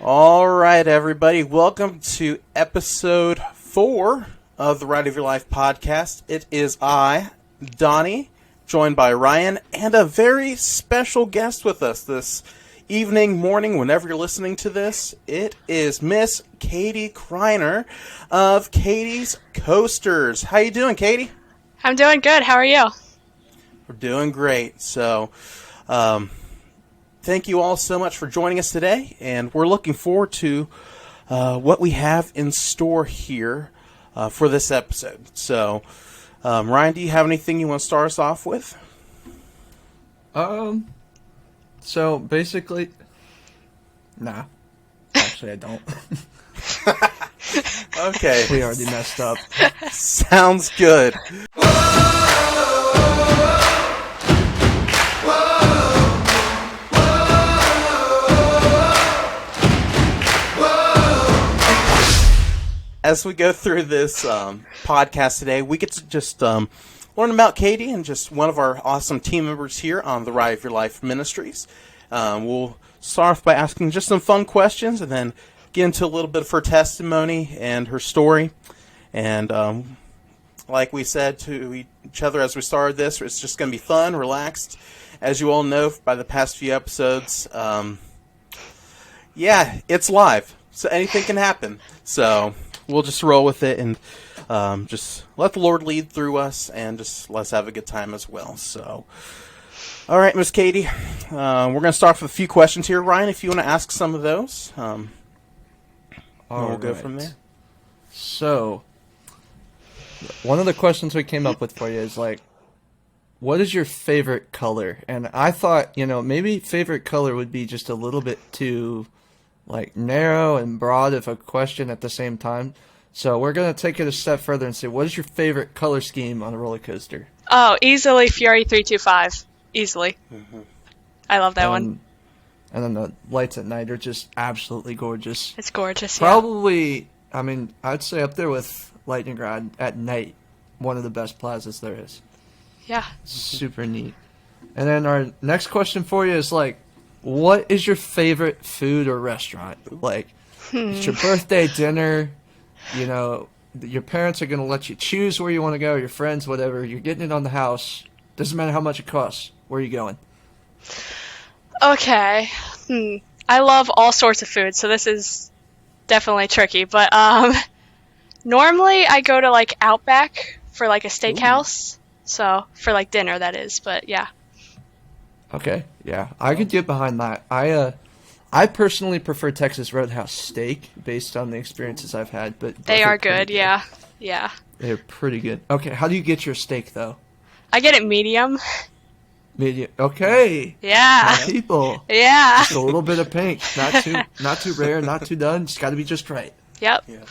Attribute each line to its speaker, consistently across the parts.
Speaker 1: All right, everybody. Welcome to episode 4 of the Ride of Your Life podcast. It is I, Donnie, joined by Ryan, and a very special guest with us this evening, morning, whenever you're listening to this. It is Miss Katie Kreiner of Katie's Coasters. How you doing, Katie?
Speaker 2: I'm doing good. How are you?
Speaker 1: We're doing great. So, thank you all so much for joining us today, and we're looking forward to what we have in store here for this episode. So, Ryan, do you have anything you want to start us off with?
Speaker 3: So basically, nah. Actually, I don't.
Speaker 1: Okay.
Speaker 3: We already messed up.
Speaker 1: Sounds good. As we go through this podcast today, we get to just learn about Katie and just one of our awesome team members here on the Ride of Your Life Ministries. We'll start off by asking just some fun questions and then get into a little bit of her testimony and her story. And like we said to each other as we started this, it's just going to be fun, relaxed. As you all know by the past few episodes, it's live, so anything can happen. So we'll just roll with it and just let the Lord lead through us and just let's have a good time as well. So, all right, Miss Katie, we're going to start with a few questions here. Ryan, if you want to ask some of those, we'll go from there.
Speaker 3: So, one of the questions we came up with for you is what is your favorite color? And I thought, maybe favorite color would be just a little bit too narrow and broad of a question at the same time. So we're going to take it a step further and say, what is your favorite color scheme on a roller coaster?
Speaker 2: Oh, easily Fury 325. Easily. Mm-hmm. I love that one.
Speaker 3: And then the lights at night are just absolutely gorgeous.
Speaker 2: It's gorgeous,
Speaker 3: Probably, I'd say up there with Lightning Rod at night, one of the best plazas there is.
Speaker 2: Yeah.
Speaker 3: Super neat. And then our next question for you is what is your favorite food or restaurant? It's your birthday dinner, your parents are going to let you choose where you want to go, your friends, whatever. You're getting it on the house. Doesn't matter how much it costs. Where are you going?
Speaker 2: Okay. I love all sorts of food, so this is definitely tricky. But normally I go to Outback for a steakhouse. Ooh. So for dinner, that is. But yeah.
Speaker 3: Okay, yeah, I could get behind that. I personally prefer Texas Roadhouse steak based on the experiences I've had, but
Speaker 2: they are good, yeah.
Speaker 3: They're pretty good. Okay, how do you get your steak though?
Speaker 2: I get it medium.
Speaker 3: Medium, okay.
Speaker 2: Yeah.
Speaker 3: My people.
Speaker 2: Yeah.
Speaker 3: Just a little bit of pink, not too rare, not too done. It's got to be just right.
Speaker 2: Yep.
Speaker 1: Yeah.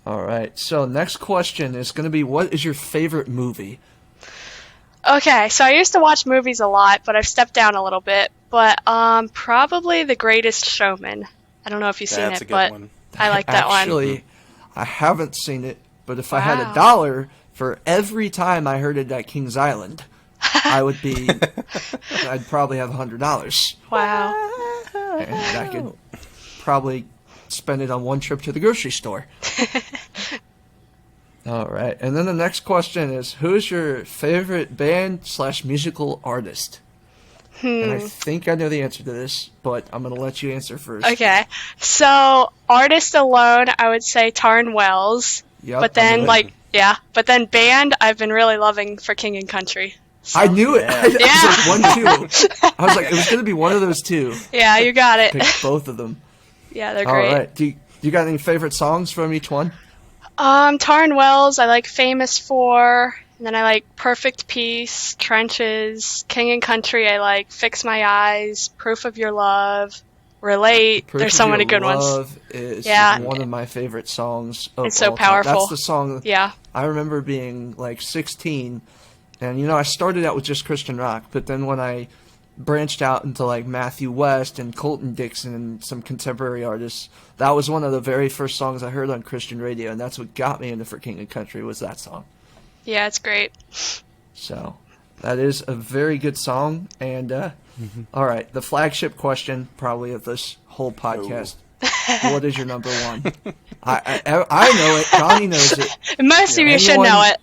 Speaker 3: All right. So next question is going to be, what is your favorite movie?
Speaker 2: Okay, so I used to watch movies a lot, but I've stepped down a little bit. But probably The Greatest Showman. I don't know if you've seen it, but one. I like that one.
Speaker 3: Actually, I haven't seen it, but if I had $1 for every time I heard it at Kings Island, I'd probably have $100.
Speaker 2: Wow.
Speaker 3: And I could probably spend it on one trip to the grocery store. All right, and then the next question is, who is your favorite band/musical artist? And I think I know the answer to this, but I'm going to let you answer first.
Speaker 2: Okay, so artist alone, I would say Taryn Wells.
Speaker 3: Yep,
Speaker 2: but then, but then band, I've been really loving For King and Country. So.
Speaker 3: I knew it.
Speaker 2: Yeah.
Speaker 3: I was 1-2. I was it was going to be one of those two.
Speaker 2: Yeah, you got it.
Speaker 3: Pick both of them.
Speaker 2: Yeah, they're great.
Speaker 3: All right, do you got any favorite songs from each one?
Speaker 2: Taryn Wells, I like Famous For, and then I like Perfect Peace, Trenches, King and Country, I like Fix My Eyes, Proof of Your Love, Relate. There's so many good ones.
Speaker 3: Love is one of my favorite songs of
Speaker 2: It's so
Speaker 3: all
Speaker 2: powerful.
Speaker 3: Time. That's the song I remember being 16, and I started out with just Christian rock, but then when I branched out into Matthew West and Colton Dixon and some contemporary artists, that was one of the very first songs I heard on Christian radio, and that's what got me into For King and Country was that song.
Speaker 2: Yeah, it's great.
Speaker 3: So that is a very good song. And all right, the flagship question probably of this whole podcast. what is your number one? I know it. Donnie knows it.
Speaker 2: Most of you should know it.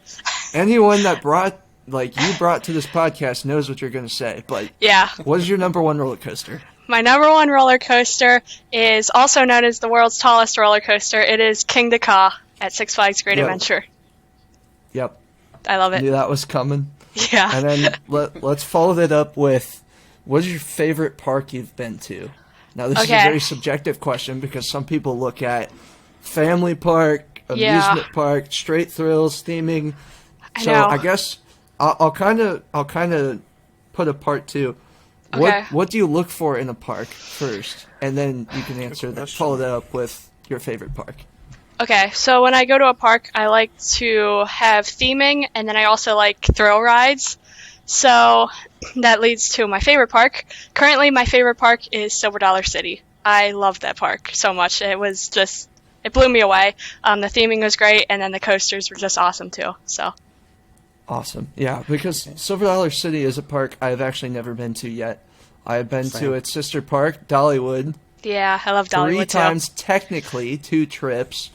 Speaker 3: Anyone that you brought to this podcast knows what you're going to say. But
Speaker 2: Yeah.
Speaker 3: what is your number one roller coaster?
Speaker 2: My number one roller coaster is also known as the world's tallest roller coaster. It is King Ka at Six Flags Great Adventure.
Speaker 3: Yep.
Speaker 2: I love it.
Speaker 3: Knew that was coming.
Speaker 2: Yeah.
Speaker 3: And then let's follow that up with, what is your favorite park you've been to? Now, this is a very subjective question because some people look at family park, amusement park, straight thrills, theming. So I guess I'll kind of put a part two.
Speaker 2: Okay.
Speaker 3: What do you look for in a park first, and then you can answer that. Follow that up with your favorite park.
Speaker 2: Okay, so when I go to a park, I like to have theming, and then I also like thrill rides. So that leads to my favorite park. Currently, my favorite park is Silver Dollar City. I love that park so much. It blew me away. The theming was great, and then the coasters were just awesome too. So
Speaker 3: awesome, yeah. Because Silver Dollar City is a park I've actually never been to yet. I've been to its sister park, Dollywood.
Speaker 2: Yeah, I love Dollywood
Speaker 3: 3 times, technically 2 trips.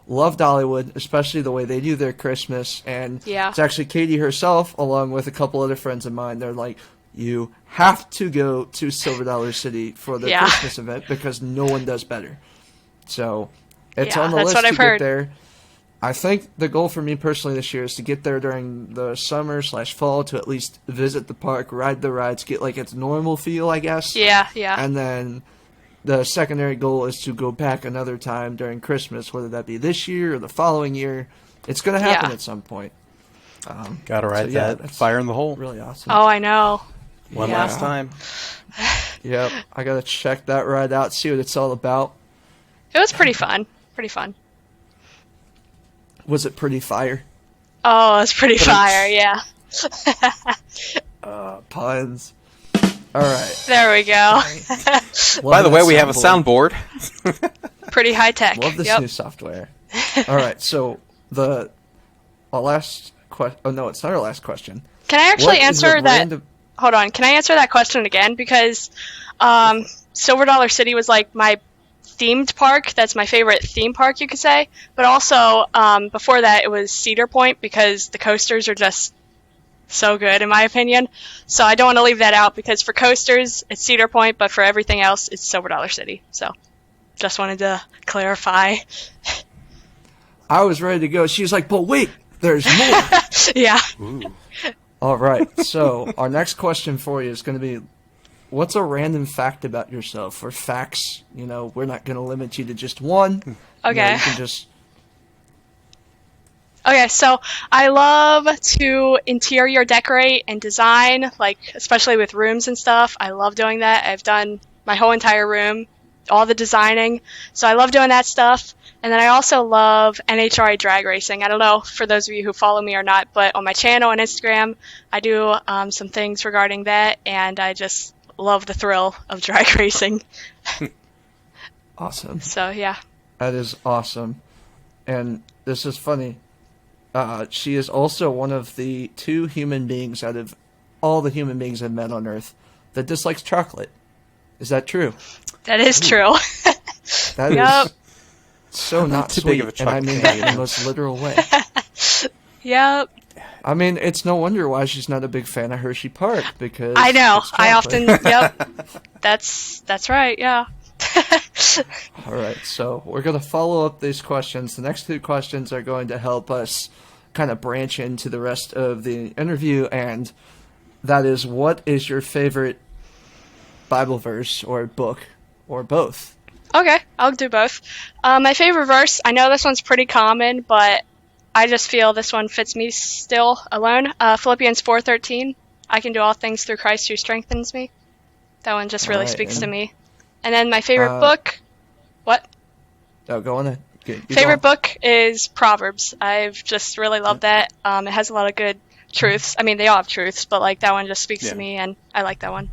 Speaker 3: Love Dollywood, especially the way they do their Christmas. And it's actually Katie herself, along with a couple other friends of mine. They're like, you have to go to Silver Dollar City for the Christmas event because no one does better. So it's on the list to get there. I think the goal for me personally this year is to get there during the summer/fall to at least visit the park, ride the rides, get like its normal feel, I guess.
Speaker 2: Yeah.
Speaker 3: And then the secondary goal is to go back another time during Christmas, whether that be this year or the following year. It's going to happen at some point.
Speaker 1: Gotta ride that fire in the hole.
Speaker 3: Really awesome.
Speaker 2: Oh, I know.
Speaker 1: One last time.
Speaker 3: Yep. I got to check that ride out, see what it's all about.
Speaker 2: It was pretty fun.
Speaker 3: Was it pretty fire?
Speaker 2: Oh, it was pretty fire, yeah.
Speaker 3: Puns. All right.
Speaker 2: There we go.
Speaker 1: By the way, we have a soundboard.
Speaker 2: Pretty high tech.
Speaker 3: Love this new software. All right, so our last question. Oh no, it's not our last question.
Speaker 2: Can I actually answer that? Hold on. Can I answer that question again? Because Silver Dollar City was like my themed park. That's my favorite theme park, you could say. But also, before that, it was Cedar Point because the coasters are just so good, in my opinion. So I don't want to leave that out because for coasters, it's Cedar Point, but for everything else, it's Silver Dollar City. So just wanted to clarify.
Speaker 3: I was ready to go. She was like, but wait, there's more.
Speaker 2: Yeah.
Speaker 1: Ooh.
Speaker 3: All right. So our next question for you is going to be, what's a random fact about yourself? Or facts, we're not going to limit you to just one.
Speaker 2: Okay.
Speaker 3: You can just...
Speaker 2: Okay, so I love to interior decorate and design, like especially with rooms and stuff. I love doing that. I've done my whole entire room, all the designing. So I love doing that stuff. And then I also love NHRA drag racing. I don't know for those of you who follow me or not, but on my channel and Instagram, I do some things regarding that, and I just love the thrill of drag racing.
Speaker 3: Awesome.
Speaker 2: So, yeah.
Speaker 3: That is awesome. And this is funny. She is also one of the 2 human beings out of all the human beings I've met on Earth that dislikes chocolate. Is that true?
Speaker 2: That is true.
Speaker 3: That is so not
Speaker 1: too
Speaker 3: sweet,
Speaker 1: big of a
Speaker 3: and I
Speaker 1: chocolate
Speaker 3: mean that in the most literal way.
Speaker 2: Yep.
Speaker 3: I mean, it's no wonder why she's not a big fan of Hershey Park, because
Speaker 2: I know.
Speaker 3: it's
Speaker 2: I
Speaker 3: chocolate.
Speaker 2: often, yep. That's right, yeah.
Speaker 3: All right, so we're going to follow up these questions. The next 2 questions are going to help us kind of branch into the rest of the interview, and that is, what is your favorite Bible verse or book, or both?
Speaker 2: Okay, I'll do both. My favorite verse, I know this one's pretty common, but I just feel this one fits me still alone. Philippians 4:13, I can do all things through Christ who strengthens me. That one just really speaks to me. And then my favorite book, what?
Speaker 3: Oh, go on.
Speaker 2: Favorite book is Proverbs. I've just really loved that. It has a lot of good truths. I mean, they all have truths, but like that one just speaks to me, and I like that one.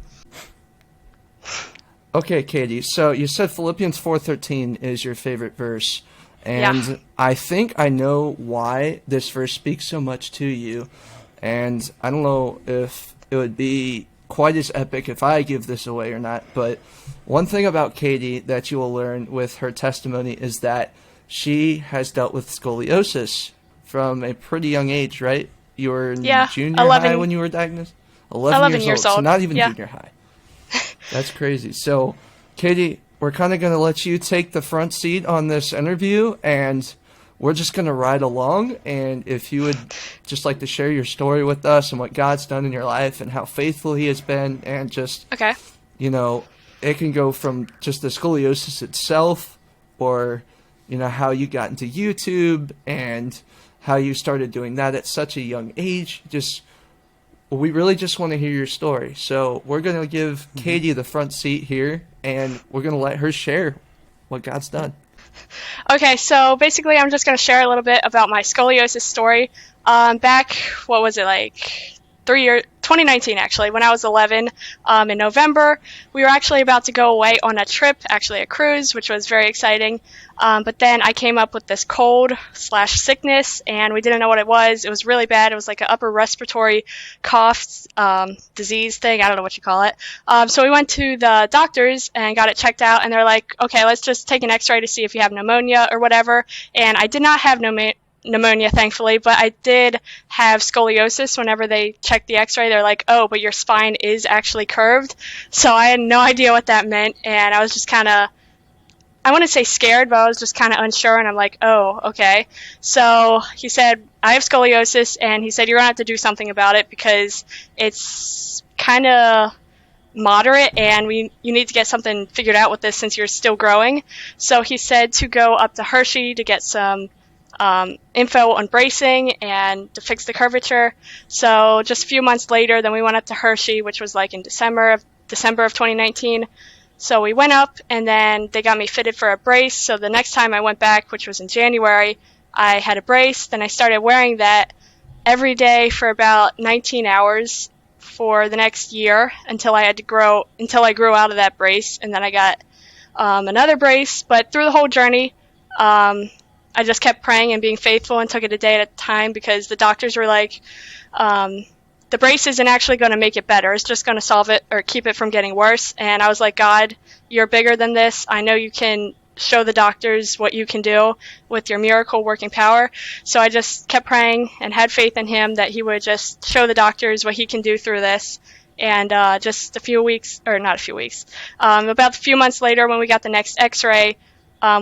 Speaker 3: Okay, Katie. So you said Philippians 4:13 is your favorite verse, and I think I know why this verse speaks so much to you. And I don't know if it would be quite as epic if I give this away or not, but one thing about Katie that you will learn with her testimony is that she has dealt with scoliosis from a pretty young age, right? You were in
Speaker 2: Yeah,
Speaker 3: junior
Speaker 2: 11,
Speaker 3: high when you were diagnosed? 11,
Speaker 2: 11
Speaker 3: years
Speaker 2: years
Speaker 3: old, so
Speaker 2: old.
Speaker 3: not even
Speaker 2: Yeah.
Speaker 3: junior high. That's crazy. So, Katie, we're kind of going to let you take the front seat on this interview, and we're just going to ride along. And if you would just like to share your story with us and what God's done in your life and how faithful he has been, and just,
Speaker 2: Okay.
Speaker 3: you know, it can go from just the scoliosis itself, or, you know, how you got into YouTube and how you started doing that at such a young age. Just, we really just want to hear your story. So we're going to give Katie the front seat here, and we're going to let her share what God's done.
Speaker 2: Okay, so basically I'm just going to share a little bit about my scoliosis story. Back, what was it, like 2019 actually, when I was 11, in November, we were actually about to go away on a trip, actually a cruise, which was very exciting. But then I came up with this cold/sickness, and we didn't know what it was. It was really bad. It was like an upper respiratory cough, disease thing. I don't know what you call it. So we went to the doctors and got it checked out, and they're like, okay, let's just take an x-ray to see if you have pneumonia or whatever. And I did not have pneumonia, thankfully, but I did have scoliosis. Whenever they checked the x-ray, they're like, oh, but your spine is actually curved. So I had no idea what that meant, and I was just kind of, I wouldn't say scared, but I was just kind of unsure, and I'm like, oh, okay. So he said, I have scoliosis, and he said, you're going to have to do something about it because it's kind of moderate, and you need to get something figured out with this since you're still growing. So he said to go up to Hershey to get some info on bracing and to fix the curvature. So just a few months later, then we went up to Hershey, which was like in December of 2019. So we went up, and then they got me fitted for a brace. So the next time I went back, which was in January, I had a brace. Then I started wearing that every day for about 19 hours for the next year until I grew out of that brace, and then I got another brace. But through the whole journey, I just kept praying and being faithful and took it a day at a time, because the doctors were like, the brace isn't actually going to make it better. It's just going to solve it or keep it from getting worse. And I was like, God, you're bigger than this. I know you can show the doctors what you can do with your miracle working power. So I just kept praying and had faith in him that he would just show the doctors what he can do through this. And just about a few months later, when we got the next x-ray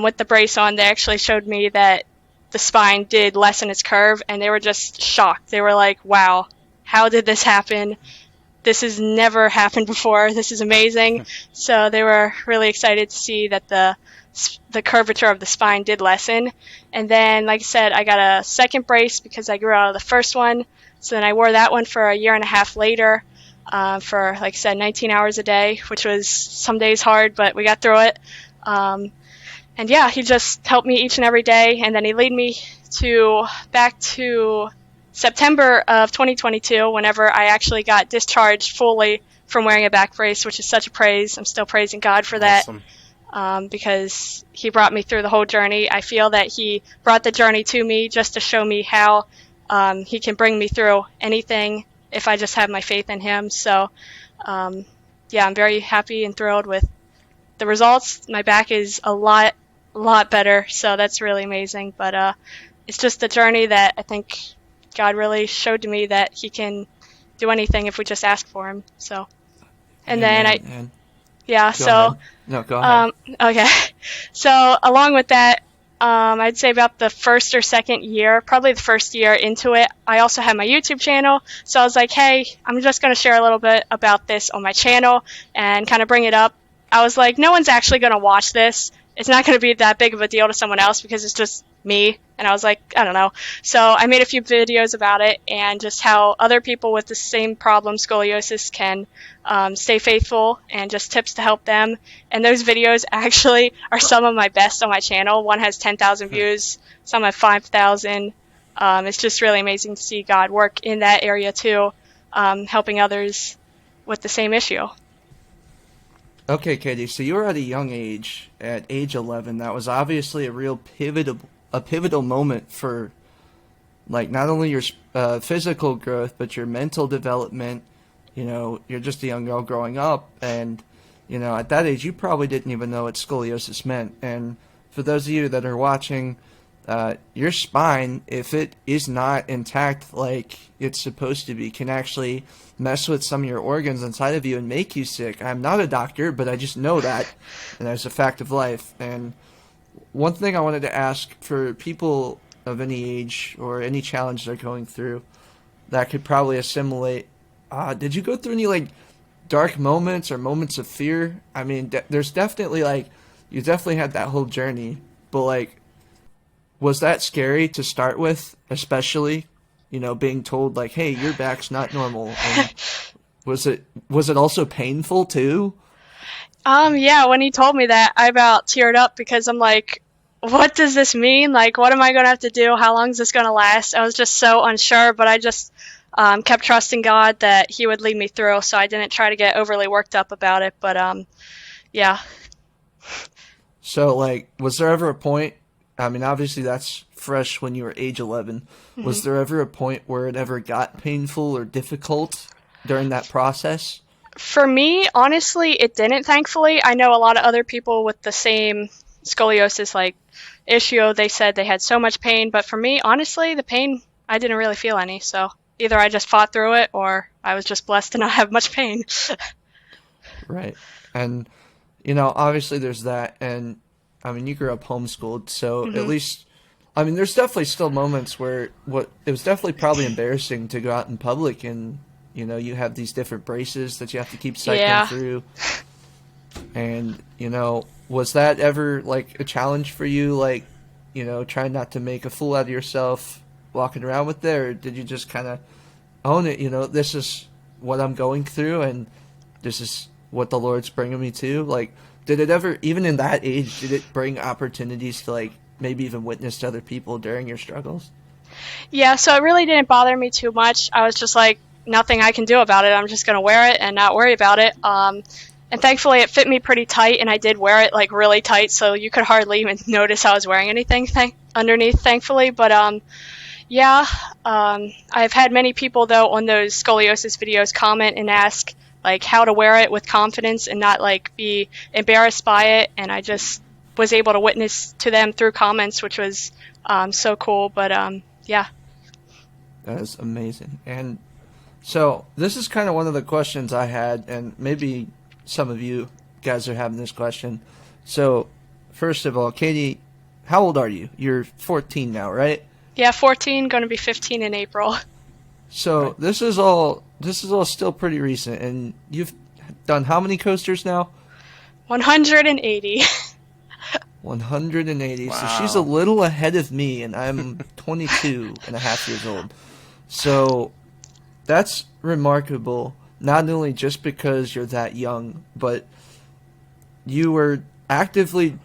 Speaker 2: with the brace on, they actually showed me that the spine did lessen its curve, and they were just shocked. They were like, wow, how did this happen? This has never happened before. This is amazing. So they were really excited to see that the curvature of the spine did lessen. And then, like I said, I got a second brace because I grew out of the first one. So then I wore that one for a year and a half later, for, like I said, 19 hours a day, which was some days hard, but we got through it. And yeah, he just helped me each and every day. And then he led me back to September of 2022, whenever I actually got discharged fully from wearing a back brace, which is such a praise. I'm still praising God for that.
Speaker 1: Awesome.
Speaker 2: Because he brought me through the whole journey. I feel that he brought the journey to me just to show me how he can bring me through anything if I just have my faith in him. So, yeah, I'm very happy and thrilled with the results. My back is a lot better, so that's really amazing. But it's just the journey that I think God really showed to me that he can do anything if we just ask for him. So, and then
Speaker 3: Go ahead.
Speaker 2: okay. So along with that, I'd say about the first or second year, probably the first year into it, I also had my YouTube channel. So I was like, hey, I'm just going to share a little bit about this on my channel and kind of bring it up. I was like, no one's actually going to watch this. It's not going to be that big of a deal to someone else because it's just me. And I was like, I don't know. So I made a few videos about it and just how other people with the same problem, scoliosis, can stay faithful and just tips to help them. And those videos actually are some of my best on my channel. One has 10,000 views, some have 5,000. It's just really amazing to see God work in that area too, helping others with the same issue.
Speaker 3: Okay, Katie, so you were at a young age, at age 11. That was obviously a real pivotal moment for, like, not only your physical growth, but your mental development. You know, you're just a young girl growing up, and at that age, you probably didn't even know what scoliosis meant. And for those of you that are watching, your spine, if it is not intact like it's supposed to be, can actually mess with some of your organs inside of you and make you sick. I'm not a doctor, but I just know that, and that's a fact of life. And one thing I wanted to ask for people of any age or any challenge they're going through that could probably assimilate, did you go through any dark moments or moments of fear? I mean, there's definitely you definitely had that whole journey, but was that scary to start with, especially, being told hey, your back's not normal? And was it also painful too?
Speaker 2: Yeah, when he told me that, I about teared up because I'm like, what does this mean? What am I going to have to do? How long is this going to last? I was just so unsure, but I just kept trusting God that he would lead me through, so I didn't try to get overly worked up about it, but yeah.
Speaker 3: So, was there ever a point, I mean, obviously that's fresh when you were age 11, was there ever a point where it ever got painful or difficult during that process?
Speaker 2: For me, honestly, it didn't, thankfully. I know a lot of other people with the same scoliosis issue, they said they had so much pain, but for me, honestly, the pain, I didn't really feel any, so either I just fought through it or I was just blessed to not have much pain.
Speaker 3: Right. And, obviously there's that, and, I mean, you grew up homeschooled, so at least, I mean, there's definitely still moments where it was definitely probably embarrassing to go out in public and, you have these different braces that you have to keep cycling through. And, was that ever, a challenge for you, trying not to make a fool out of yourself walking around with it, or did you just kind of own it, this is what I'm going through, and this is what the Lord's bringing me to? Did it ever, even in that age, did it bring opportunities to, maybe even witness to other people during your struggles?
Speaker 2: Yeah, so it really didn't bother me too much. I was just nothing I can do about it. I'm just going to wear it and not worry about it. And thankfully it fit me pretty tight, and I did wear it really tight, so you could hardly even notice I was wearing anything underneath, thankfully. But yeah, I've had many people though on those scoliosis videos comment and ask how to wear it with confidence and not be embarrassed by it, and I just was able to witness to them through comments, which was so cool. But yeah.
Speaker 3: That is amazing. And so this is kind of one of the questions I had, and maybe some of you guys are having this question. So first of all, Katie, how old are you? You're 14 now, right?
Speaker 2: Yeah, 14, going to be 15 in April.
Speaker 3: So this is all still pretty recent, and you've done how many coasters now?
Speaker 2: 180.
Speaker 3: 180.
Speaker 1: Wow.
Speaker 3: So she's a little ahead of me, and I'm 22 and a half years old. So that's remarkable, not only just because you're that young, but you were actively,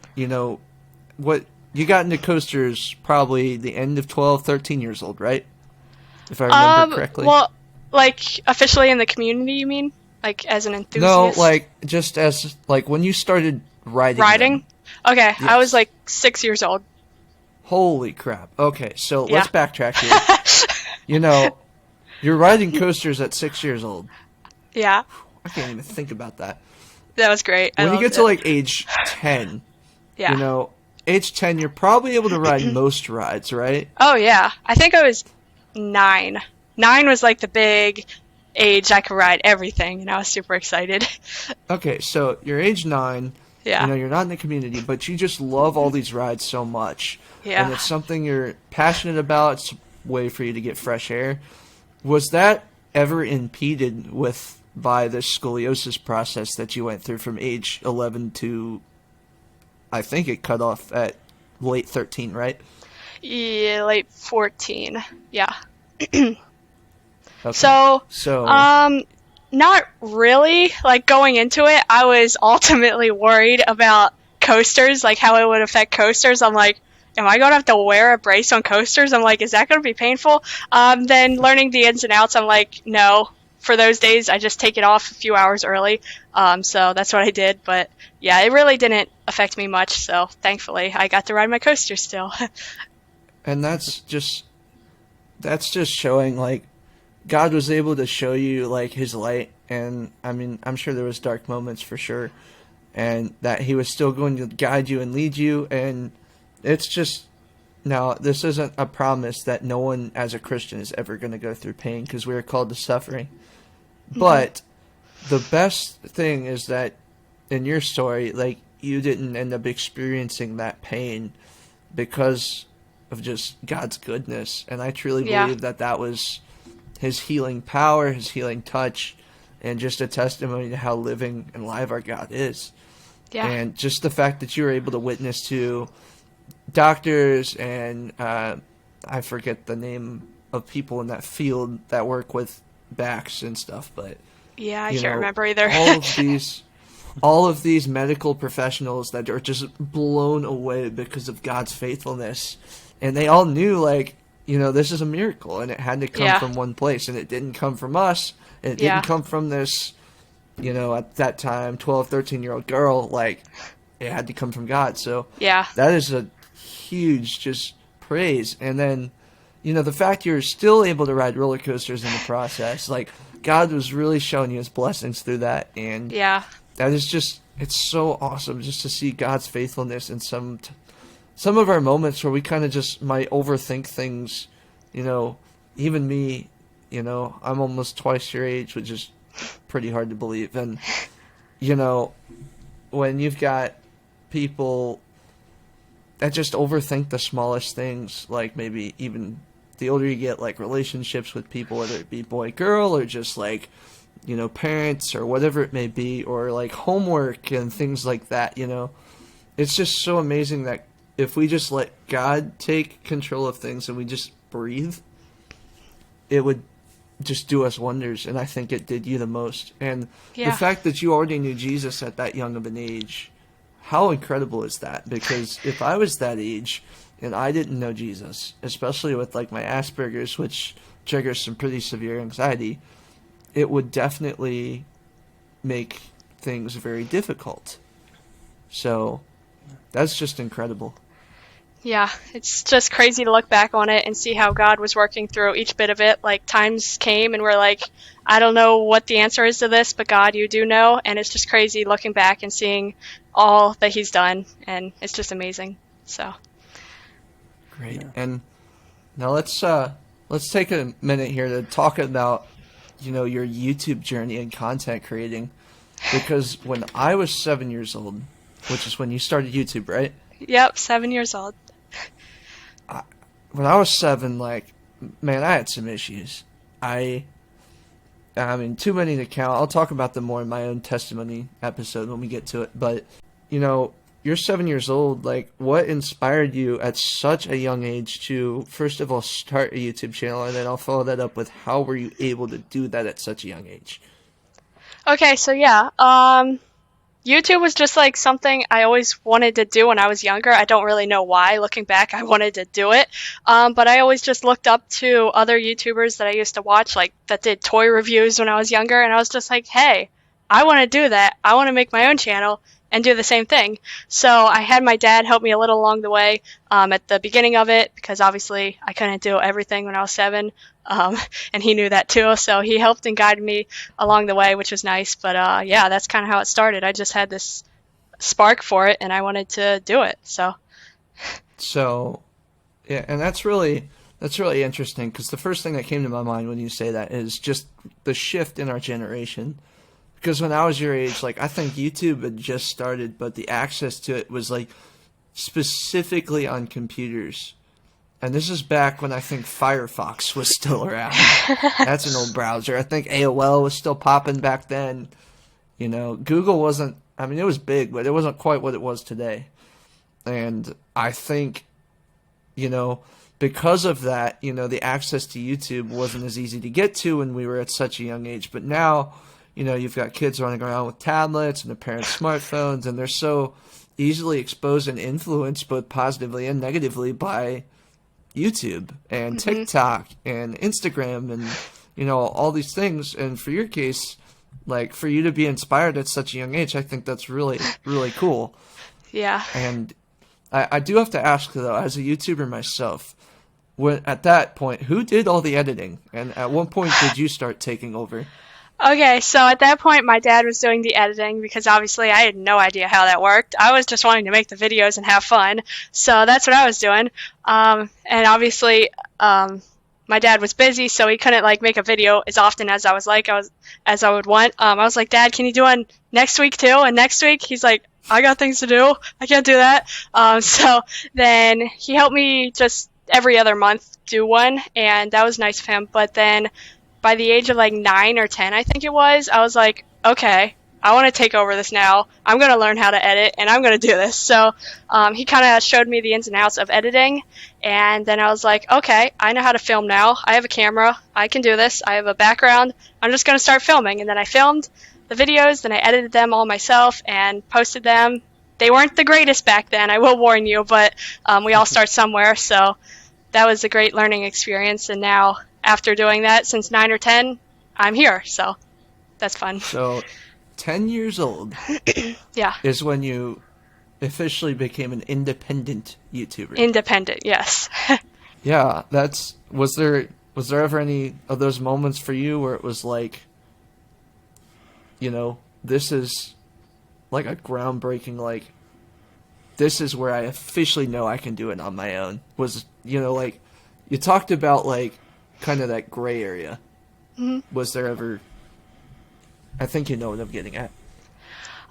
Speaker 3: what you got into coasters probably the end of 12, 13 years old, right? If I remember correctly.
Speaker 2: Well, officially in the community, you mean? As an
Speaker 3: No,
Speaker 2: enthusiast?
Speaker 3: just as, when you started riding
Speaker 2: Riding?
Speaker 3: them.
Speaker 2: Okay,
Speaker 3: Yes.
Speaker 2: I was 6 years old.
Speaker 3: Holy crap. Okay, so
Speaker 2: Yeah.
Speaker 3: let's backtrack here. You're riding coasters at 6 years old.
Speaker 2: Yeah,
Speaker 3: I can't even think about that.
Speaker 2: that was great. I
Speaker 3: When you
Speaker 2: loved
Speaker 3: get to
Speaker 2: it.
Speaker 3: age 10,
Speaker 2: Yeah.
Speaker 3: Age 10, you're probably able to ride most rides, right?
Speaker 2: Oh, yeah. I think I was 9. 9 was the big age I could ride everything, and I was super excited.
Speaker 3: Okay, so you're age 9.
Speaker 2: Yeah.
Speaker 3: You're not in the community, but you just love all these rides so much.
Speaker 2: Yeah.
Speaker 3: And it's something you're passionate about. It's a way for you to get fresh air. Was that ever impeded by the scoliosis process that you went through from age 11 to, I think it cut off at late 13, right?
Speaker 2: Yeah, late 14. Yeah.
Speaker 3: Okay.
Speaker 2: So,
Speaker 3: So
Speaker 2: not really. Going into it, I was ultimately worried about coasters, how it would affect coasters. I'm like, am I going to have to wear a brace on coasters? I'm like, is that going to be painful? Then learning the ins and outs, I'm like, no. For those days, I just take it off a few hours early. So that's what I did. But yeah, it really didn't affect me much. So thankfully, I got to ride my coaster still.
Speaker 3: and that's just showing God was able to show you his light. And I mean, I'm sure there was dark moments for sure, and that he was still going to guide you and lead you. And it's just, now, this isn't a promise that no one as a Christian is ever going to go through pain, because we are called to suffering. But the best thing is that in your story, like, you didn't end up experiencing that pain because of just God's goodness. And I truly believe that that was his healing power, his healing touch, and just a testimony to how living and live our God is.
Speaker 2: Yeah.
Speaker 3: And just the fact that you were able to witness to doctors and I forget the name of people in that field that work with backs and stuff, but
Speaker 2: Yeah, I can't remember either.
Speaker 3: all of these medical professionals that are just blown away because of God's faithfulness, and they all knew, like, this is a miracle, and it had to come from one place, and it didn't come from us, and it didn't come from this, at that time 12, 13-year-old girl. Like, it had to come from God. So that is a huge just praise. And then the fact you're still able to ride roller coasters in the process, like, God was really showing you his blessings through that. And that is just, it's so awesome just to see God's faithfulness in some of our moments where we kind of just might overthink things. Even me, I'm almost twice your age, which is pretty hard to believe. And when you've got people that just overthink the smallest things, like maybe even the older you get, like relationships with people, whether it be boy girl or just like parents or whatever it may be, or like homework and things like that. It's just so amazing that if we just let God take control of things and we just breathe, it would just do us wonders. And I think it did you the most. And the fact that you already knew Jesus at that young of an age, how incredible is that? Because if I was that age and I didn't know Jesus, especially with like my Asperger's, which triggers some pretty severe anxiety, it would definitely make things very difficult. So that's just incredible.
Speaker 2: Yeah, it's just crazy to look back on it and see how God was working through each bit of it. Like, times came and we're like, I don't know what the answer is to this, but God, you do know. And it's just crazy looking back and seeing all that he's done. And it's just amazing. So
Speaker 3: great. And now let's take a minute here to talk about, your YouTube journey and content creating. Because when I was 7 years old, which is when you started YouTube, right?
Speaker 2: Yep, 7 years old.
Speaker 3: When I was 7, like, man, I had some issues. I mean, too many to count. I'll talk about them more in my own testimony episode when we get to it. But, you're 7 years old. Like, what inspired you at such a young age to, first of all, start a YouTube channel? And then I'll follow that up with how were you able to do that at such a young age?
Speaker 2: Okay, so YouTube was just like something I always wanted to do when I was younger. I don't really know why. Looking back, I wanted to do it. But I always just looked up to other YouTubers that I used to watch, like that did toy reviews when I was younger. And I was just like, hey, I want to do that. I want to make my own channel and do the same thing. So I had my dad help me a little along the way at the beginning of it, because obviously I couldn't do everything when I was 7. And he knew that too, so he helped and guided me along the way, which was nice. But that's kind of how it started. I just had this spark for it, and I wanted to do it. So
Speaker 3: yeah, and that's really interesting, because the first thing that came to my mind when you say that is just the shift in our generation. Because when I was your age, like, I think YouTube had just started, but the access to it was like specifically on computers. And this is back when I think Firefox was still around. That's an old browser. I think AOL was still popping back then. Google wasn't, I mean, it was big, but it wasn't quite what it was today. And I think, because of that, the access to YouTube wasn't as easy to get to when we were at such a young age. But now, you've got kids running around with tablets and their parents' smartphones, and they're so easily exposed and influenced both positively and negatively by YouTube and TikTok and Instagram and, all these things. And for your case, like, for you to be inspired at such a young age, I think that's really, really cool.
Speaker 2: Yeah.
Speaker 3: And I do have to ask, though, as a YouTuber myself, at that point, who did all the editing? And at what point did you start taking over?
Speaker 2: Okay, so at that point, my dad was doing the editing because obviously I had no idea how that worked. I was just wanting to make the videos and have fun, so that's what I was doing. And obviously, my dad was busy, so he couldn't like make a video as often as as I would want. I was like, Dad, can you do one next week too? And next week, he's like, I got things to do. I can't do that. So then he helped me just every other month do one, and that was nice of him. But then by the age of like 9 or 10, I think it was, I was like, okay, I want to take over this now. I'm going to learn how to edit and I'm going to do this. So he kind of showed me the ins and outs of editing. And then I was like, okay, I know how to film now. I have a camera. I can do this. I have a background. I'm just going to start filming. And then I filmed the videos, then I edited them all myself and posted them. They weren't the greatest back then, I will warn you, but we all start somewhere. So that was a great learning experience. And now, after doing that since 9 or 10, I'm here. So that's fun.
Speaker 3: So 10 years old
Speaker 2: Yeah.
Speaker 3: is when you officially became an independent YouTuber.
Speaker 2: Independent, yes.
Speaker 3: Yeah, was there ever any of those moments for you where it was like, this is like a groundbreaking, like, this is where I officially know I can do it on my own? Was, like, you talked about, like, kind of that gray area.
Speaker 2: Mm-hmm.
Speaker 3: Was there ever, I think you know what I'm getting at.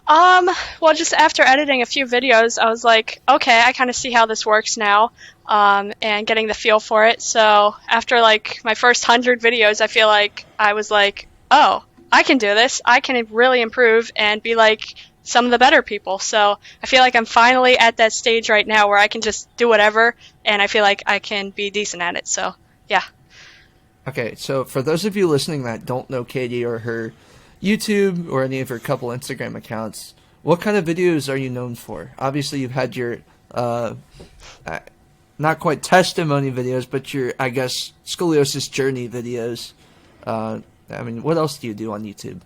Speaker 2: Well, just after editing a few videos, I was like, okay, I kind of see how this works now, and getting the feel for it. So after like my first 100 videos, I feel like I was like, oh, I can do this. I can really improve and be like some of the better people. So I feel like I'm finally at that stage right now where I can just do whatever, and I feel like I can be decent at it. So yeah.
Speaker 3: Okay, so for those of you listening that don't know Katie or her YouTube or any of her couple Instagram accounts, what kind of videos are you known for? Obviously, you've had your, not quite testimony videos, but your, I guess, scoliosis journey videos. What else do you do on YouTube?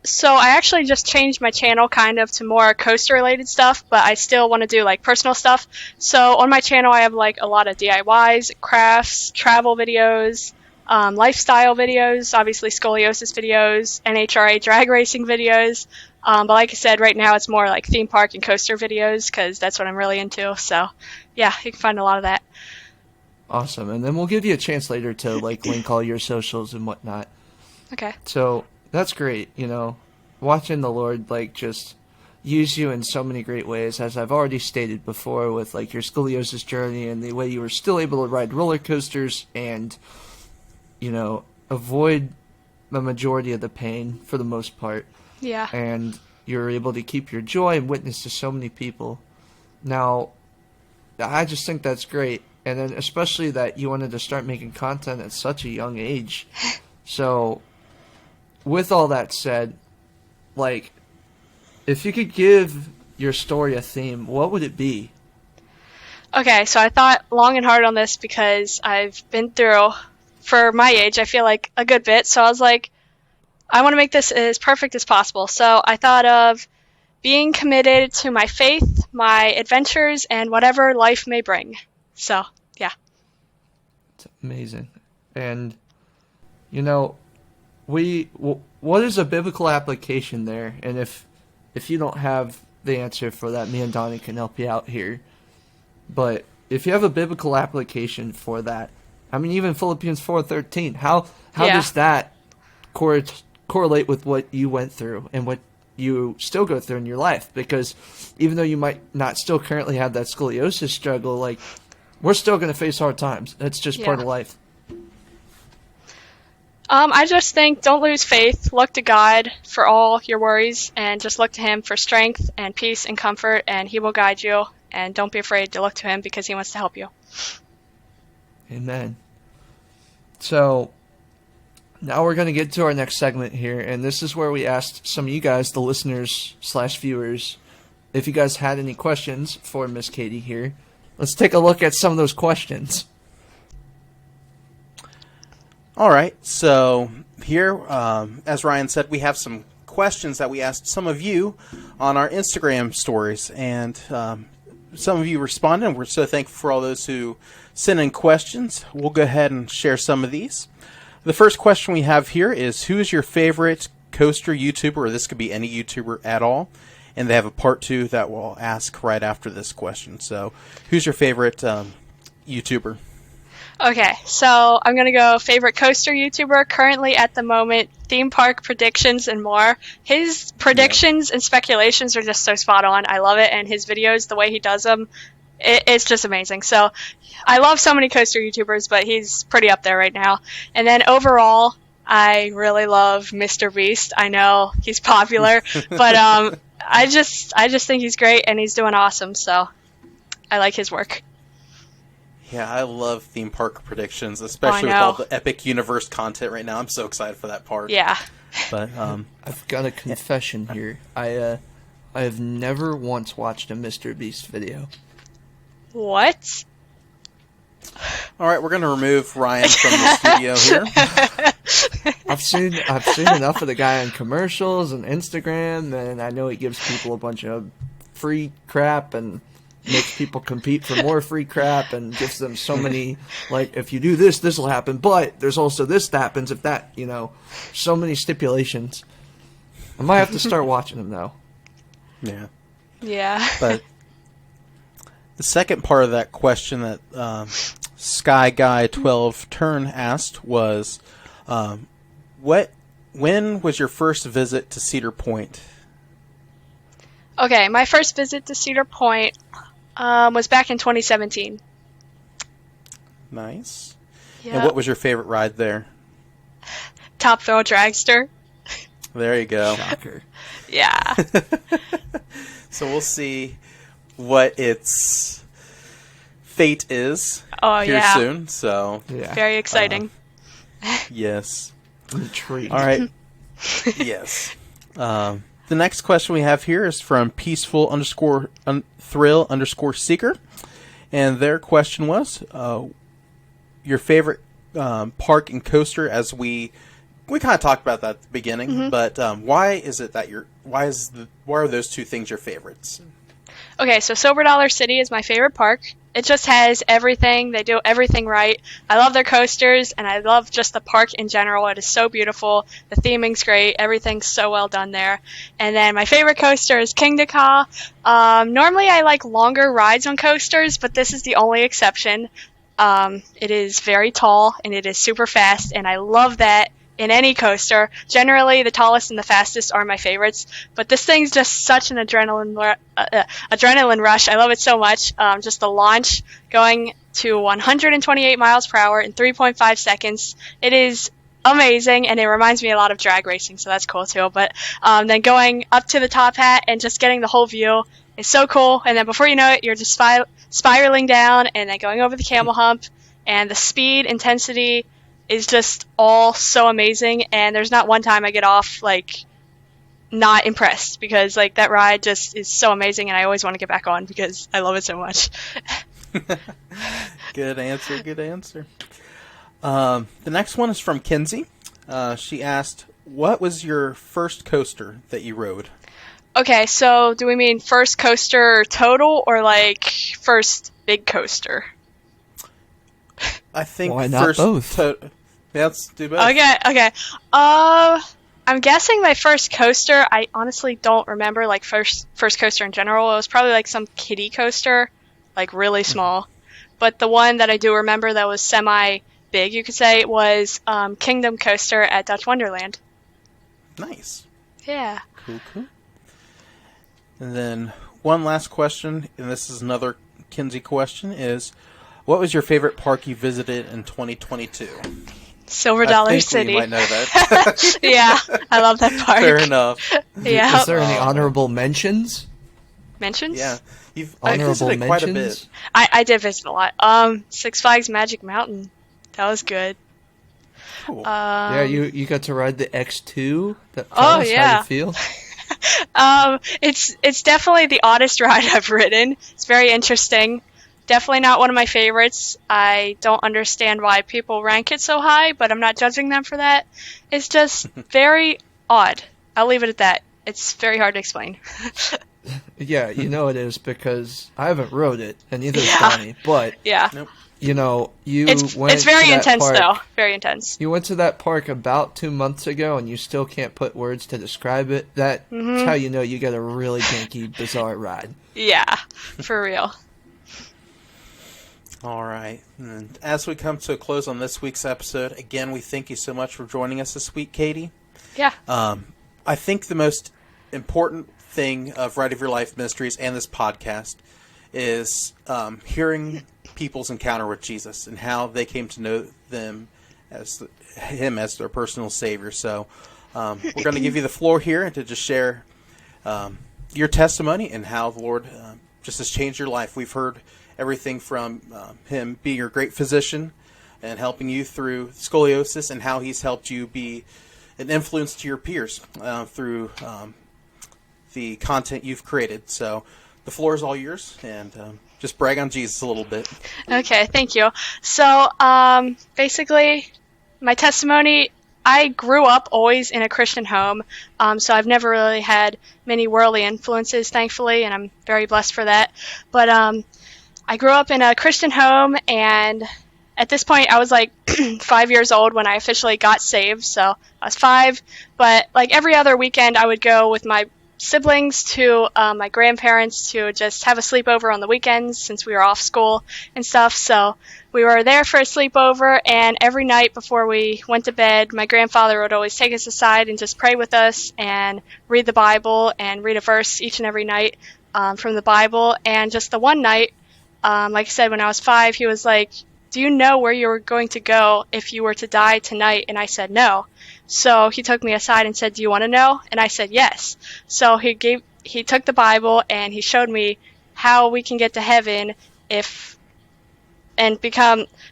Speaker 2: So I actually just changed my channel kind of to more coaster related stuff, but I still want to do like personal stuff. So on my channel, I have like a lot of DIYs, crafts, travel videos, lifestyle videos, obviously scoliosis videos, NHRA drag racing videos. But like I said, right now it's more like theme park and coaster videos because that's what I'm really into. So yeah, you can find a lot of that.
Speaker 3: Awesome. And then we'll give you a chance later to like link all your socials and whatnot.
Speaker 2: Okay.
Speaker 3: So that's great, watching the Lord like just use you in so many great ways, as I've already stated before, with like your scoliosis journey and the way you were still able to ride roller coasters and, avoid the majority of the pain for the most part.
Speaker 2: Yeah.
Speaker 3: And you're able to keep your joy and witness to so many people. Now, I just think that's great. And then especially that you wanted to start making content at such a young age. So with all that said, like, if you could give your story a theme, what would it be?
Speaker 2: Okay, so I thought long and hard on this because I've been through, for my age, I feel like a good bit. So I was like, I want to make this as perfect as possible. So I thought of being committed to my faith, my adventures, and whatever life may bring. So, yeah.
Speaker 3: It's amazing. And, what is a biblical application there? And if you don't have the answer for that, me and Donnie can help you out here. But if you have a biblical application for that, even Philippians 4:13, how does that correlate with what you went through and what you still go through in your life? Because even though you might not still currently have that scoliosis struggle, like, we're still going to face hard times. That's just part of life.
Speaker 2: I just think don't lose faith. Look to God for all your worries and just look to Him for strength and peace and comfort, and He will guide you. And don't be afraid to look to Him because He wants to help you.
Speaker 3: Amen. So now we're going to get to our next segment here, and this is where we asked some of you guys, the listeners/viewers, if you guys had any questions for Miss Katie here. Let's take a look at some of those questions.
Speaker 1: All right, so here, as Ryan said, we have some questions that we asked some of you on our Instagram stories, and some of you responded, and we're so thankful for all those who sent in questions. We'll go ahead and share some of these. The first question we have here is, who is your favorite coaster YouTuber, or this could be any YouTuber at all? And they have a part 2 that we'll ask right after this question. So, who's your favorite YouTuber?
Speaker 2: Okay, so I'm gonna go favorite coaster YouTuber currently at the moment, theme park predictions and more. His predictions and speculations are just so spot on. I love it, and his videos, the way he does them, it's just amazing. So I love so many coaster YouTubers, but he's pretty up there right now. And then overall, I really love Mr. Beast. I know he's popular, but I just think he's great and he's doing awesome. So I like his work.
Speaker 1: Yeah, I love theme park predictions, especially with all the Epic Universe content right now. I'm so excited for that part.
Speaker 2: Yeah.
Speaker 1: But
Speaker 3: I've got a confession here. I have never once watched a Mr. Beast video.
Speaker 2: What?
Speaker 1: all right, we're going to remove Ryan from the studio here.
Speaker 3: I've seen enough of the guy on commercials and Instagram, and I know he gives people a bunch of free crap and makes people compete for more free crap and gives them so many, like, if you do this, this will happen, but there's also this that happens if that, so many stipulations. I might have to start watching them, though.
Speaker 1: Yeah.
Speaker 2: Yeah.
Speaker 1: But the second part of that question that Sky Guy 12 Turn asked was, when was your first visit to Cedar Point?
Speaker 2: Okay, my first visit to Cedar Point was back in 2017.
Speaker 1: Nice.
Speaker 2: Yeah.
Speaker 1: And what was your favorite ride there?
Speaker 2: Top Thrill Dragster.
Speaker 1: There you go.
Speaker 3: Shocker.
Speaker 2: Yeah.
Speaker 1: So we'll see what its fate is here soon. So
Speaker 3: Yeah.
Speaker 2: Very exciting.
Speaker 1: yes.
Speaker 3: Intrigued.
Speaker 1: All right. Yes. The next question we have here is from peaceful_thrill_seeker. And their question was, your favorite park and coaster, as we kind of talked about that at the beginning, but why is it that why are those two things your favorites?
Speaker 2: Okay, so Silver Dollar City is my favorite park. It just has everything. They do everything right. I love their coasters, and I love just the park in general. It is so beautiful. The theming's great. Everything's so well done there. And then my favorite coaster is Kingda Ka. Normally I like longer rides on coasters, but this is the only exception. It is very tall, and it is super fast, and I love that in any coaster. Generally, the tallest and the fastest are my favorites, but this thing's just such an adrenaline rush. I love it so much. Just the launch going to 128 miles per hour in 3.5 seconds. It is amazing, and it reminds me a lot of drag racing, so that's cool too. But then going up to the top hat and just getting the whole view is so cool. And then before you know it, you're just spiraling down and then going over the camel hump, and the speed, intensity is just all so amazing, and there's not one time I get off not impressed, because that ride just is so amazing, and I always want to get back on because I love it so much.
Speaker 1: Good answer. The next one is from Kinsey. She asked, what was your first coaster that you rode?
Speaker 2: Okay, so do we mean first coaster total or first big coaster?
Speaker 1: I think
Speaker 3: why not both?
Speaker 1: Let's do both.
Speaker 2: Okay. I'm guessing my first coaster, I honestly don't remember first coaster in general. It was probably some kiddie coaster, really small. But the one that I do remember that was semi big, you could say, was Kingdom Coaster at Dutch Wonderland.
Speaker 1: Nice.
Speaker 2: Yeah.
Speaker 1: Cool. And then one last question, and this is another Kinsey question, is what was your favorite park you visited in 2022?
Speaker 2: Silver Dollar City.
Speaker 1: You might know that.
Speaker 2: Yeah, I love that park.
Speaker 1: Fair enough.
Speaker 2: Yeah.
Speaker 3: Is there any honorable mentions?
Speaker 2: Mentions?
Speaker 1: Yeah. You've
Speaker 3: Honorable
Speaker 1: visited
Speaker 3: mentions?
Speaker 1: quite a bit.
Speaker 2: I did visit a lot. Six Flags Magic Mountain. That was good.
Speaker 1: Cool.
Speaker 3: Yeah, you got to ride the X2. Tell
Speaker 2: Oh,
Speaker 3: us
Speaker 2: yeah.
Speaker 3: how you feel.
Speaker 2: It's definitely the oddest ride I've ridden. It's very interesting. Definitely not one of my favorites. I don't understand why people rank it so high, but I'm not judging them for that. It's just very odd. I'll leave it at that. It's very hard to explain.
Speaker 3: Yeah, you know it is because I haven't wrote it, and neither has
Speaker 2: Yeah.
Speaker 3: Donnie. But
Speaker 2: Yeah.
Speaker 1: Nope.
Speaker 3: you know, you
Speaker 2: It's
Speaker 3: went
Speaker 2: very
Speaker 3: to that
Speaker 2: intense
Speaker 3: park.
Speaker 2: though. Very intense.
Speaker 3: You went to that park about 2 months ago, and you still can't put words to describe it. That's how you know you got a really janky, bizarre ride.
Speaker 2: Yeah. For real.
Speaker 1: All right. And as we come to a close on this week's episode, again, we thank you so much for joining us this week, Katie.
Speaker 2: Yeah.
Speaker 1: I think the most important thing of Right of Your Life Ministries and this podcast is hearing people's encounter with Jesus and how they came to know him as their personal Savior. So we're going to give you the floor here and to just share your testimony and how the Lord just has changed your life. We've heard everything from him being your great physician and helping you through scoliosis and how he's helped you be an influence to your peers through the content you've created. So the floor is all yours, and just brag on Jesus a little bit.
Speaker 2: Okay, thank you. So, basically, my testimony, I grew up always in a Christian home, so I've never really had many worldly influences, thankfully, and I'm very blessed for that. But I grew up in a Christian home, and at this point, I was like 5 years old when I officially got saved, so I was 5. But like every other weekend, I would go with my siblings to my grandparents to just have a sleepover on the weekends since we were off school and stuff. So we were there for a sleepover, and every night before we went to bed, my grandfather would always take us aside and just pray with us and read the Bible and read a verse each and every night from the Bible. And just the one night, like I said, when I was 5, he was like, "Do you know where you were going to go if you were to die tonight?" And I said, "No." So he took me aside and said, "Do you want to know?" And I said, "Yes." So he took the Bible and he showed me how we can get to heaven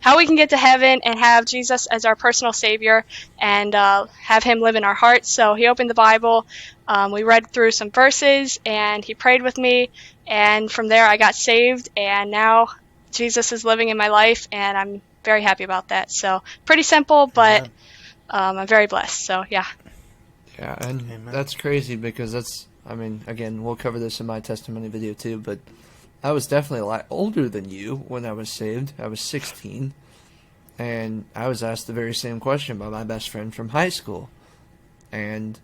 Speaker 2: how we can get to heaven and have Jesus as our personal Savior and have him live in our hearts. So he opened the Bible, we read through some verses, and he prayed with me, and from there I got saved, and now Jesus is living in my life, and I'm very happy about that. So pretty simple, but I'm very blessed. So yeah.
Speaker 3: Yeah, and
Speaker 1: Amen.
Speaker 3: That's crazy because again, we'll cover this in my testimony video too, but I was definitely a lot older than you when I was saved. I was 16, and I was asked the very same question by my best friend from high school. And,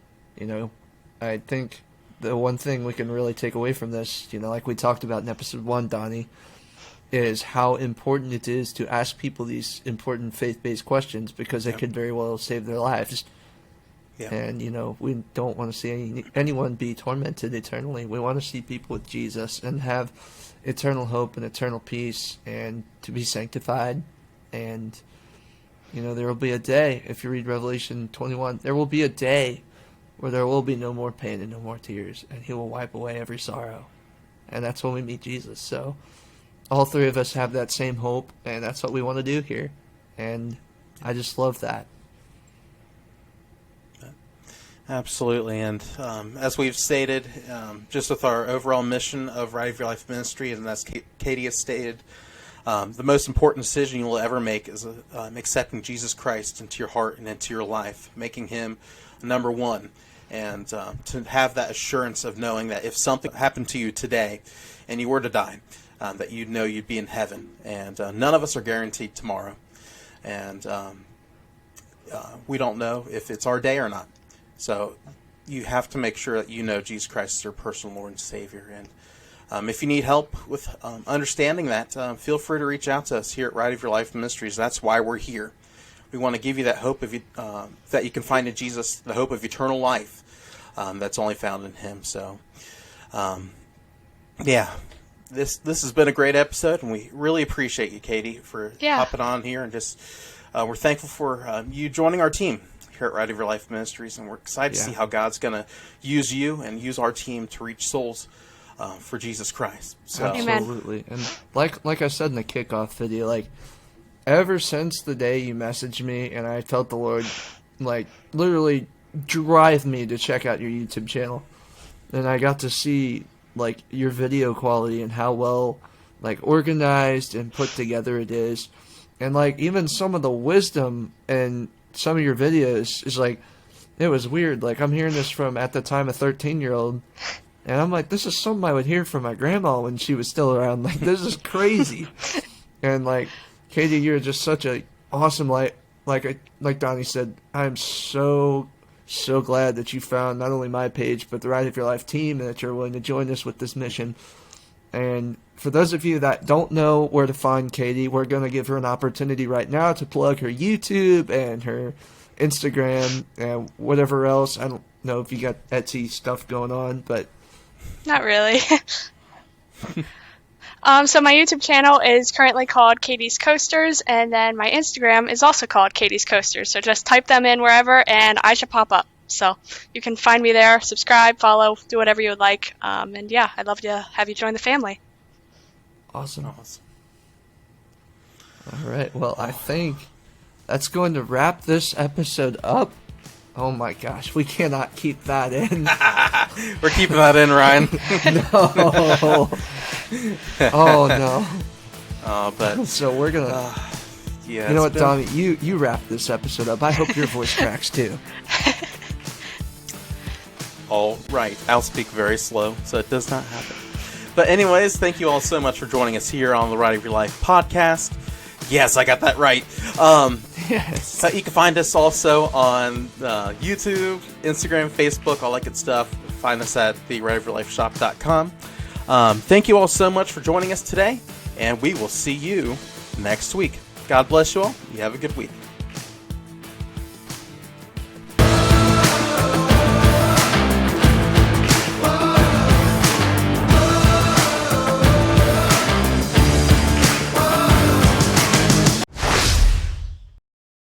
Speaker 3: I think the one thing we can really take away from this, like we talked about in episode 1, Donnie, is how important it is to ask people these important faith-based questions because it could very well save their lives.
Speaker 1: Yeah.
Speaker 3: And, we don't want to see anyone be tormented eternally. We want to see people with Jesus and have eternal hope and eternal peace and to be sanctified. And, there will be a day, if you read Revelation 21, there will be a day where there will be no more pain and no more tears, and he will wipe away every sorrow. And that's when we meet Jesus. So all 3 of us have that same hope, and that's what we want to do here. And I just love that.
Speaker 1: Absolutely, and as we've stated, just with our overall mission of Right of Your Life Ministry, and as Katie has stated, the most important decision you will ever make is accepting Jesus Christ into your heart and into your life, making him number one, and to have that assurance of knowing that if something happened to you today and you were to die, that you'd know you'd be in heaven. And none of us are guaranteed tomorrow, and we don't know if it's our day or not. So you have to make sure that you know Jesus Christ is your personal Lord and Savior. And if you need help with understanding that, feel free to reach out to us here at Right of Your Life Ministries. That's why we're here. We want to give you that hope that you can find in Jesus, the hope of eternal life that's only found in him. So, this has been a great episode, and we really appreciate you, Katie, for hopping on here. And just we're thankful for you joining our team here at Right of Your Life Ministries, and we're excited to see how God's going to use you and use our team to reach souls for Jesus Christ. So.
Speaker 3: Absolutely. And like I said in the kickoff video, ever since the day you messaged me and I felt the Lord literally drive me to check out your YouTube channel, and I got to see your video quality and how well organized and put together it is, and even some of the wisdom and some of your videos is it was weird. I'm hearing this from, at the time, a 13-year-old, And I'm like, this is something I would hear from my grandma when she was still around. Like, this is crazy. And like, Katie, you're just such a awesome, like Donnie said, I'm so glad that you found not only my page, but the Ride of Your Life team, and that you're willing to join us with this mission. And for those of you that don't know where to find Katie, we're going to give her an opportunity right now to plug her YouTube and her Instagram and whatever else. I don't know if you got Etsy stuff going on, but...
Speaker 2: Not really. So my YouTube channel is currently called Katie's Coasters, and then my Instagram is also called Katie's Coasters. So just type them in wherever, and I should pop up. So you can find me there, subscribe, follow, do whatever you would like. And yeah, I'd love to have you join the family.
Speaker 3: Awesome. All right. Well, I think that's going to wrap this episode up. Oh my gosh, we cannot keep that in.
Speaker 1: We're keeping that in, Ryan.
Speaker 3: No. Oh no.
Speaker 1: But
Speaker 3: so we're gonna.
Speaker 1: Yeah.
Speaker 3: You know what, Donnie? You wrap this episode up. I hope your voice cracks too.
Speaker 1: All right. I'll speak very slow, so it does not happen. But anyways, thank you all so much for joining us here on the Ride of Your Life podcast. Yes, I got that right.
Speaker 3: Yes.
Speaker 1: You can find us also on YouTube, Instagram, Facebook, all that good stuff. Find us at therideofyourlifeshop.com. Thank you all so much for joining us today, and we will see you next week. God bless you all. You have a good week.